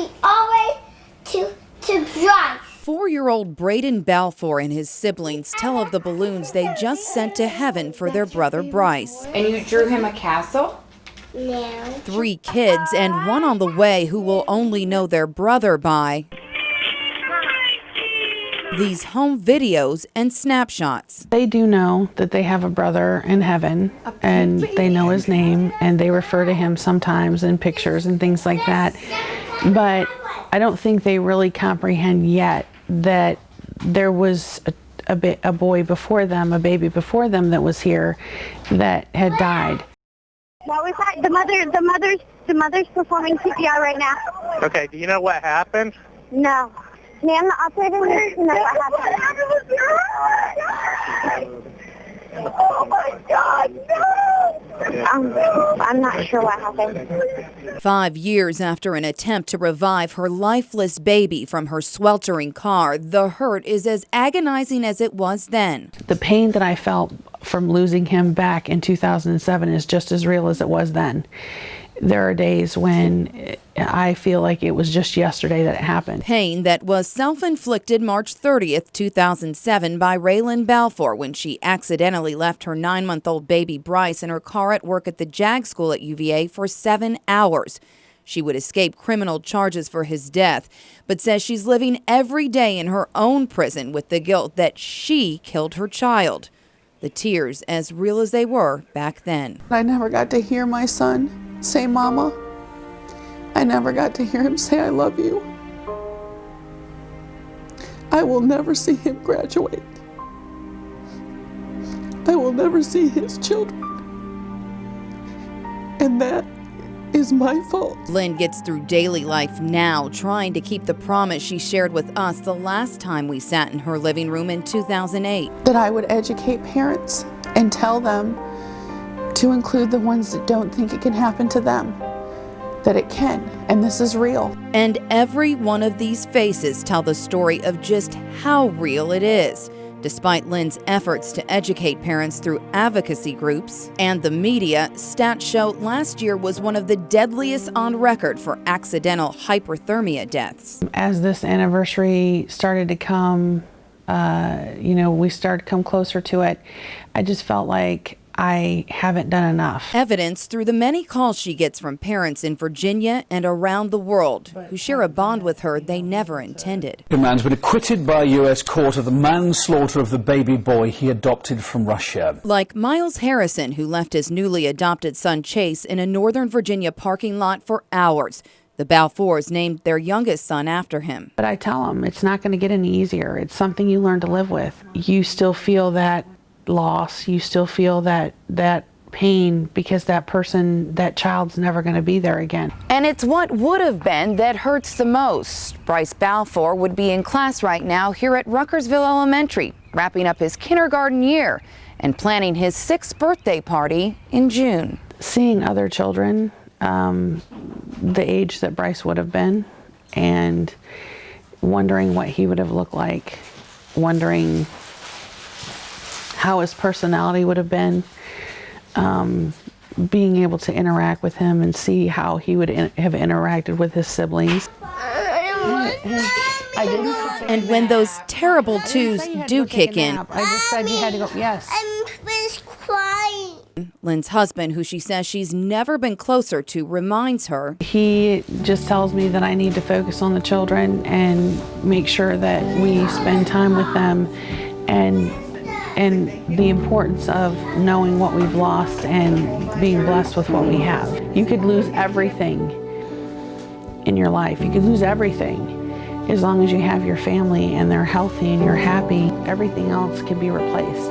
me always to drive. 4-year-old Braden Balfour and his siblings tell of the balloons they just sent to heaven for their brother Bryce. And you drew him a castle? No. 3 kids and one on the way who will only know their brother by these home videos and snapshots. They do know that they have a brother in heaven, and they know his name, and they refer to him sometimes in pictures and things like that. But I don't think they really comprehend yet that there was a boy before them, a baby before them that was here that had died. Well, we've got the mother's performing CPR right now. Okay, do you know what happened? No. Ma'am, the operator needs to know what happened. Oh my God, no! I'm not sure what happened. 5 years after an attempt to revive her lifeless baby from her sweltering car, the hurt is as agonizing as it was then. The pain that I felt from losing him back in 2007 is just as real as it was then. There are days when I feel like it was just yesterday that it happened. Pain that was self-inflicted March 30th, 2007 by Raylan Balfour when she accidentally left her 9-month-old baby Bryce in her car at work at the JAG school at UVA for 7 hours. She would escape criminal charges for his death, but says she's living every day in her own prison with the guilt that she killed her child. The tears as real as they were back then. I never got to hear my son say mama. I never got to hear him say I love you. I will never see him graduate. I will never see his children. And that is my fault. Lynn gets through daily life now, trying to keep the promise she shared with us the last time we sat in her living room in 2008. That I would educate parents and tell them to include the ones that don't think it can happen to them, that it can, and this is real. And every one of these faces tell the story of just how real it is. Despite Lynn's efforts to educate parents through advocacy groups and the media, stats show last year was one of the deadliest on record for accidental hyperthermia deaths. As this anniversary started to come, we started to come closer to it, I just felt like I haven't done enough. Evidence through the many calls she gets from parents in Virginia and around the world who share a bond with her they never intended. The man's been acquitted by a U.S. court of the manslaughter of the baby boy he adopted from Russia. Like Miles Harrison, who left his newly adopted son Chase in a Northern Virginia parking lot for hours. The Balfours named their youngest son after him. But I tell them it's not going to get any easier. It's something you learn to live with. You still feel that loss, you still feel that pain because that child's never going to be there again. And it's what would have been that hurts the most. Bryce Balfour would be in class right now here at Ruckersville Elementary, wrapping up his kindergarten year and planning his 6th birthday party in June. Seeing other children the age that Bryce would have been and wondering what he would have looked like, wondering how his personality would have been, being able to interact with him and see how he would have interacted with his siblings. And when those terrible twos do kick in, I just said you had to go, yes. I was crying. Lynn's husband, who she says she's never been closer to, reminds her. He just tells me that I need to focus on the children and make sure that we spend time with them and the importance of knowing what we've lost and being blessed with what we have. You could lose everything in your life. You could lose everything. As long as you have your family and they're healthy and you're happy, everything else can be replaced.